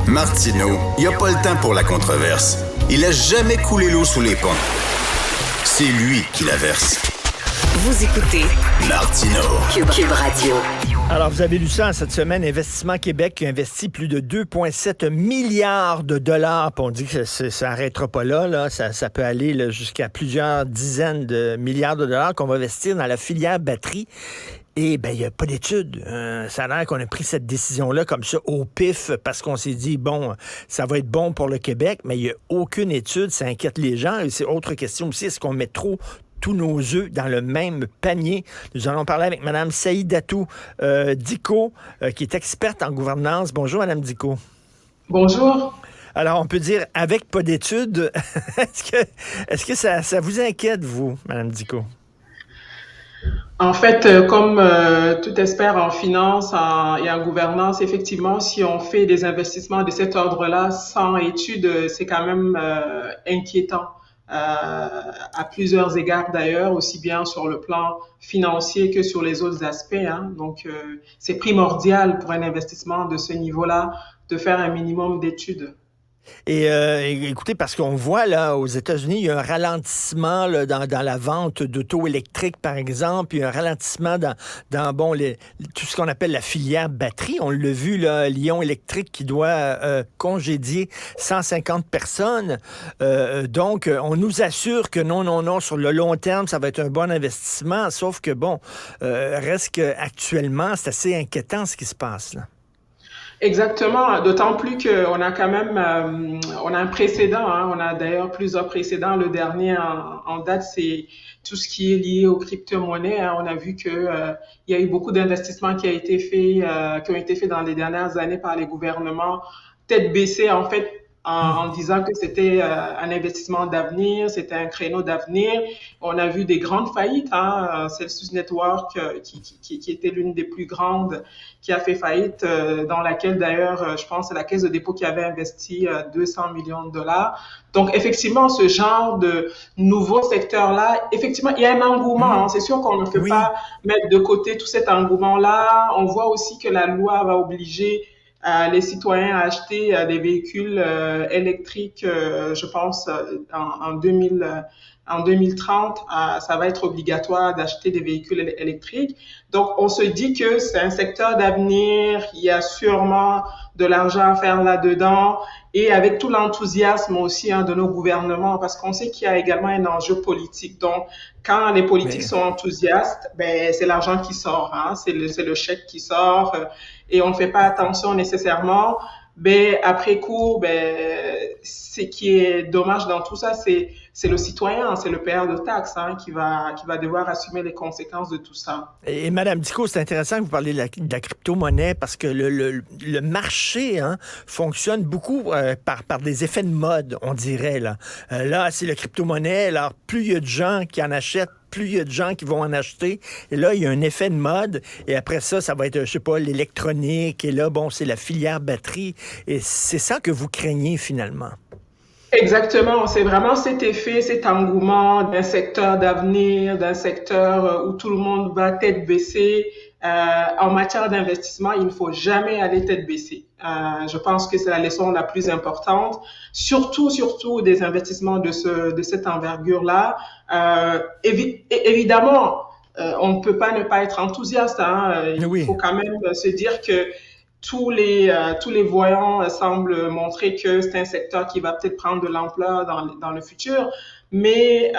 Martineau, il n'y a pas le temps pour la controverse. Il a jamais coulé l'eau sous les ponts. C'est lui qui la verse. Vous écoutez Martineau. Cube Radio. Alors, vous avez lu ça cette semaine, Investissement Québec qui investit plus de 2,7 milliards de dollars. Puis on dit que ça n'arrêtera pas là. Ça peut aller là, jusqu'à plusieurs dizaines de milliards de dollars qu'on va investir dans la filière batterie. Et bien, il n'y a pas d'études. Ça a l'air qu'on a pris cette décision-là comme ça au pif parce qu'on s'est dit, bon, ça va être bon pour le Québec, mais il n'y a aucune étude. Ça inquiète les gens. Et c'est autre question aussi, est-ce qu'on met trop tous nos œufs dans le même panier? Nous allons parler avec Mme Saïdatou Dicko, qui est experte en gouvernance. Bonjour, Mme Dicko. Bonjour. Alors, on peut dire, avec pas d'études, est-ce que ça vous inquiète, vous, Mme Dicko? En fait, comme tout expert en finance et en gouvernance, effectivement, si on fait des investissements de cet ordre-là sans études, c'est quand même inquiétant. À plusieurs égards d'ailleurs, aussi bien sur le plan financier que sur les autres aspects. Donc, c'est primordial pour un investissement de ce niveau-là de faire un minimum d'études. Et écoutez, parce qu'on voit là aux États-Unis, il y a un ralentissement là, dans la vente d'auto électriques, par exemple, il y a un ralentissement dans tout ce qu'on appelle la filière batterie. On l'a vu, là, Lion Électrique qui doit congédier 150 personnes. Donc, on nous assure que non, sur le long terme, ça va être un bon investissement, sauf que, reste qu'actuellement, c'est assez inquiétant ce qui se passe là. Exactement, d'autant plus qu'on a quand même on a un précédent, on a d'ailleurs plusieurs précédents. Le dernier en date, c'est tout ce qui est lié aux crypto-monnaies. On a vu que il y a eu beaucoup d'investissements qui ont été faits dans les dernières années par les gouvernements, tête baissée en fait, en disant que c'était un investissement d'avenir, c'était un créneau d'avenir. On a vu des grandes faillites, Celsius Network qui était l'une des plus grandes, qui a fait faillite, dans laquelle d'ailleurs, je pense, c'est la Caisse de dépôt qui avait investi 200 millions de dollars. Donc effectivement, ce genre de nouveau secteur-là, effectivement, il y a un engouement. C'est sûr qu'on ne peut pas mettre de côté tout cet engouement-là. On voit aussi que la loi va obliger les citoyens à acheter des véhicules électriques, je pense, en 2030, ça va être obligatoire d'acheter des véhicules électriques. Donc, on se dit que c'est un secteur d'avenir, il y a sûrement de l'argent à faire là-dedans, et avec tout l'enthousiasme aussi de nos gouvernements, parce qu'on sait qu'il y a également un enjeu politique. Donc, quand les politiques sont enthousiastes, c'est l'argent qui sort, c'est le chèque qui sort, et on ne fait pas attention nécessairement. Après coup, ce qui est dommage dans tout ça, c'est le citoyen, c'est le payeur de taxes qui va devoir assumer les conséquences de tout ça. Et Mme Dicko, c'est intéressant que vous parliez de la crypto-monnaie parce que le marché fonctionne beaucoup par des effets de mode, on dirait. Là, c'est la crypto-monnaie. Alors, plus il y a de gens qui en achètent, plus il y a de gens qui vont en acheter. Et là, il y a un effet de mode. Et après ça, ça va être, je sais pas, l'électronique. Et là, c'est la filière batterie. Et c'est ça que vous craignez finalement. Exactement, c'est vraiment cet effet, cet engouement d'un secteur d'avenir, d'un secteur où tout le monde va tête baissée. En matière d'investissement, il ne faut jamais aller tête baissée. Je pense que c'est la leçon la plus importante, surtout des investissements de cette envergure-là. Évidemment, on ne peut pas ne pas être enthousiaste. Il faut quand même se dire que tous les voyants semblent montrer que c'est un secteur qui va peut-être prendre de l'ampleur dans le futur, mais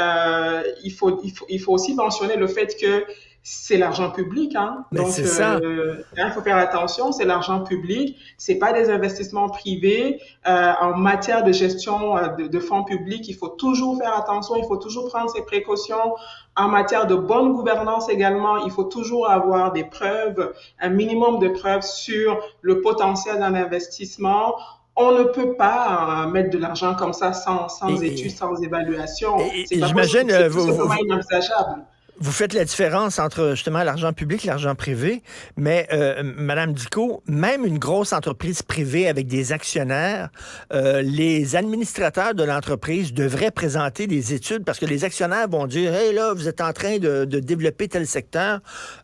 il faut aussi mentionner le fait que c'est l'argent public, Mais donc c'est ça. Il faut faire attention, c'est l'argent public, c'est pas des investissements privés. En matière de gestion de fonds publics, il faut toujours faire attention, il faut toujours prendre ses précautions. En matière de bonne gouvernance également, il faut toujours avoir des preuves, un minimum de preuves sur le potentiel d'un investissement. On ne peut pas mettre de l'argent comme ça sans études, sans évaluation. Et j'imagine, c'est tout simplement inenvisageable. Vous faites la différence entre justement l'argent public et l'argent privé, mais Madame Dicot, même une grosse entreprise privée avec des actionnaires, les administrateurs de l'entreprise devraient présenter des études parce que les actionnaires vont dire, hey là, vous êtes en train de développer tel secteur.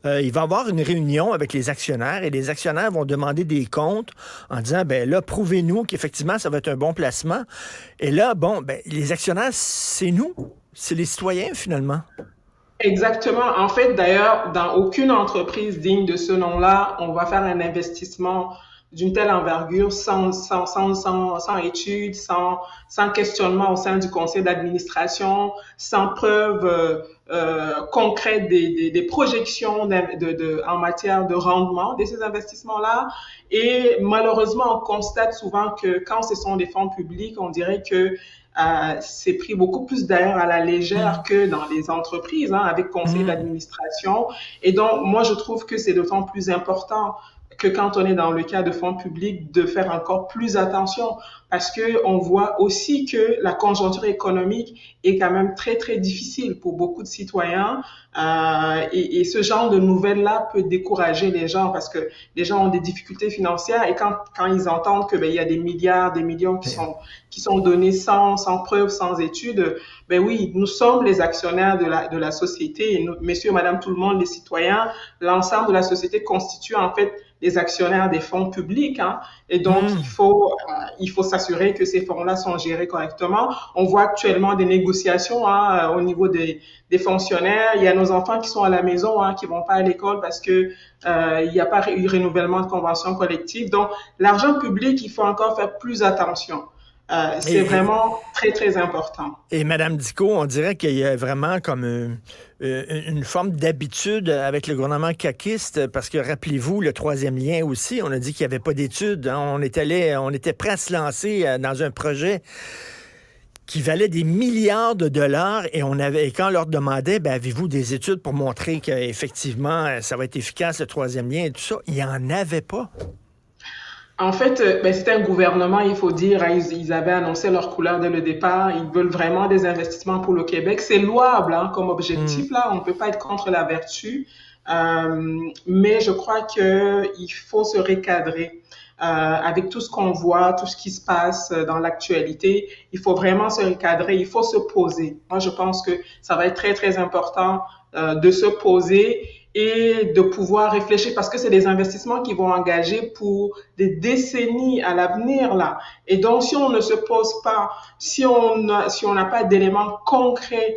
Il va y avoir une réunion avec les actionnaires et les actionnaires vont demander des comptes en disant, ben là, prouvez-nous qu'effectivement ça va être un bon placement. Et là, bon, ben les actionnaires, c'est nous, c'est les citoyens finalement. Exactement. En fait, d'ailleurs, dans aucune entreprise digne de ce nom-là, on va faire un investissement d'une telle envergure sans études, sans questionnement au sein du conseil d'administration, sans preuve concrète des projections en matière de rendement de ces investissements-là. Et malheureusement, on constate souvent que quand ce sont des fonds publics, on dirait que c'est pris beaucoup plus d'ailleurs à la légère que dans les entreprises, hein, avec conseil d'administration. Et donc, moi, je trouve que c'est d'autant plus important que quand on est dans le cas de fonds publics, de faire encore plus attention parce que on voit aussi que la conjoncture économique est quand même très, très difficile pour beaucoup de citoyens et ce genre de nouvelles-là peut décourager les gens parce que les gens ont des difficultés financières et quand ils entendent que ben, il y a des milliards, des millions qui sont donnés sans preuve, sans études, ben oui, nous sommes les actionnaires de la société et nous, messieurs, madame, tout le monde, les citoyens, l'ensemble de la société constitue en fait les actionnaires des fonds publics, hein, et donc il faut s'assurer que ces fonds-là sont gérés correctement. On voit actuellement des négociations hein, au niveau des fonctionnaires. Il y a nos enfants qui sont à la maison, hein, qui vont pas à l'école parce que il n'y a pas eu renouvellement de convention collective. Donc l'argent public, il faut encore faire plus attention. C'est vraiment très, très important. Et Mme Dicot, on dirait qu'il y a vraiment comme une forme d'habitude avec le gouvernement caquiste, parce que rappelez-vous, le troisième lien aussi, on a dit qu'il n'y avait pas d'études. Hein, on était prêt à se lancer dans un projet qui valait des milliards de dollars et quand on leur demandait, ben, avez-vous des études pour montrer qu'effectivement, ça va être efficace, le troisième lien et tout ça, il n'y en avait pas. En fait, ben, c'était un gouvernement, il faut dire, hein, ils avaient annoncé leur couleur dès le départ. Ils veulent vraiment des investissements pour le Québec. C'est louable hein, comme objectif, là. On ne peut pas être contre la vertu. Mais je crois qu'il faut se recadrer. Avec tout ce qu'on voit, tout ce qui se passe dans l'actualité, il faut vraiment se recadrer, il faut se poser. Moi, je pense que ça va être très, très important de se poser et de pouvoir réfléchir parce que c'est des investissements qui vont engager pour des décennies à l'avenir là. Et donc si on ne se pose pas, si on n'a pas d'éléments concrets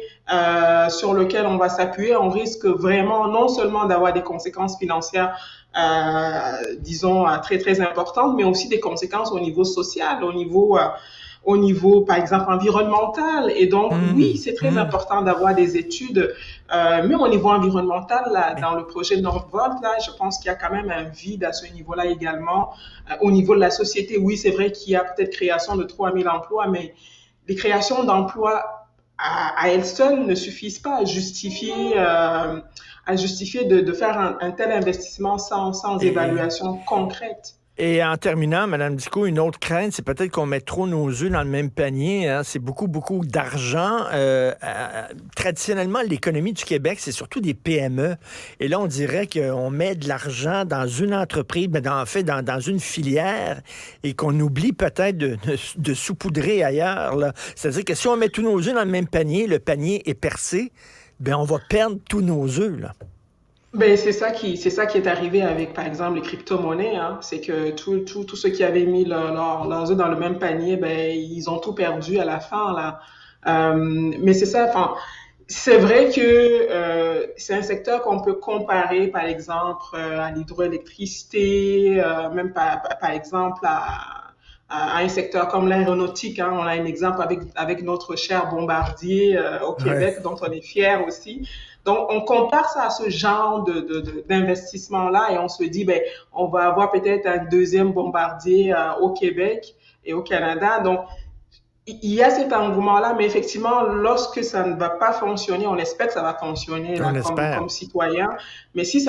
sur lesquels on va s'appuyer, on risque vraiment non seulement d'avoir des conséquences financières disons très très importantes, mais aussi des conséquences au niveau social, au niveau, par exemple, environnemental. Et donc, oui, c'est très important d'avoir des études, mais au niveau environnemental, là, dans le projet Northvolt, là, je pense qu'il y a quand même un vide à ce niveau-là également. Au niveau de la société, oui, c'est vrai qu'il y a peut-être création de 3000 emplois, mais les créations d'emplois à elles seules ne suffisent pas à justifier de faire un tel investissement sans évaluation concrète. Et en terminant, Mme Dicot, une autre crainte, c'est peut-être qu'on met trop nos œufs dans le même panier. Hein. C'est beaucoup, beaucoup d'argent. Traditionnellement, l'économie du Québec, c'est surtout des PME. Et là, on dirait qu'on met de l'argent dans une entreprise, mais en fait, dans une filière, et qu'on oublie peut-être de saupoudrer ailleurs. Là. C'est-à-dire que si on met tous nos œufs dans le même panier, le panier est percé, ben on va perdre tous nos œufs, là. Ben, c'est ça qui est arrivé avec, par exemple, les crypto-monnaies, hein. C'est que tous ceux qui avaient mis leurs œufs dans le même panier, ben, ils ont tout perdu à la fin, là. Mais c'est ça, enfin, c'est vrai que c'est un secteur qu'on peut comparer, par exemple, à l'hydroélectricité, même par exemple à un secteur comme l'aéronautique, hein. On a un exemple avec notre cher Bombardier au Québec, dont on est fier aussi. Donc, on compare ça à ce genre d'investissement-là et on se dit, ben, on va avoir peut-être un deuxième Bombardier au Québec et au Canada. Donc, il y a cet engouement-là, mais effectivement, lorsque ça ne va pas fonctionner, on espère que ça va fonctionner On là, espère. comme citoyen. Mais si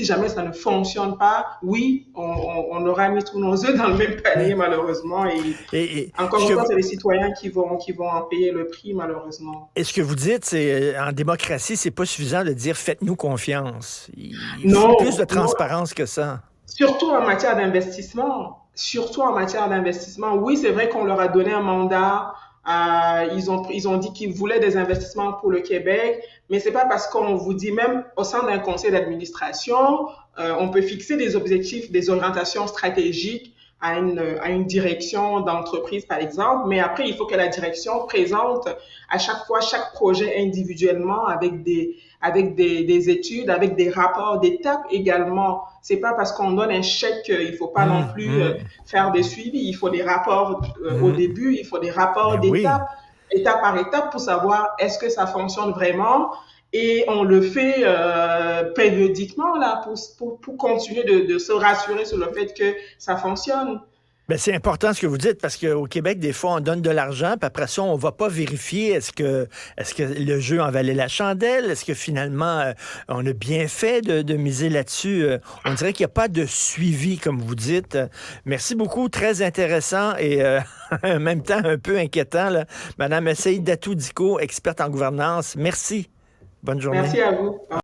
jamais ça ne fonctionne pas, oui, on aura mis tous nos œufs dans le même panier, Ouais. malheureusement. Et Et encore ce une que fois, vous, c'est les citoyens qui vont en payer le prix, malheureusement. et ce que vous dites, c'est en démocratie, c'est pas suffisant de dire faites-nous confiance. Il faut plus de Non, non, transparence que ça. surtout en matière d'investissement. Surtout en matière d'investissement. Oui, c'est vrai qu'on leur a donné un mandat. Ils ont dit qu'ils voulaient des investissements pour le Québec, mais c'est pas parce qu'on vous dit même au sein d'un conseil d'administration, on peut fixer des objectifs, des orientations stratégiques à une direction d'entreprise, par exemple, mais après, il faut que la direction présente à chaque fois chaque projet individuellement avec des études, avec des rapports d'étape également. C'est pas parce qu'on donne un chèque qu'il faut pas non plus Hum. faire des suivis. Il faut des rapports au Hum. début, il faut des rapports Ben oui. d'étape, étape par étape, pour savoir est-ce que ça fonctionne vraiment. Et on le fait périodiquement là pour continuer de se rassurer sur le fait que ça fonctionne. Ben, c'est important ce que vous dites parce qu'au Québec, des fois, on donne de l'argent, puis après ça, on va pas vérifier est-ce que le jeu en valait la chandelle? Est-ce que finalement, on a bien fait de miser là-dessus? On dirait qu'il n'y a pas de suivi, comme vous dites. Merci beaucoup, très intéressant et en même temps un peu inquiétant, là. Madame Essaye Datou-Dico, experte en gouvernance. Merci. Bonne journée. Merci à vous.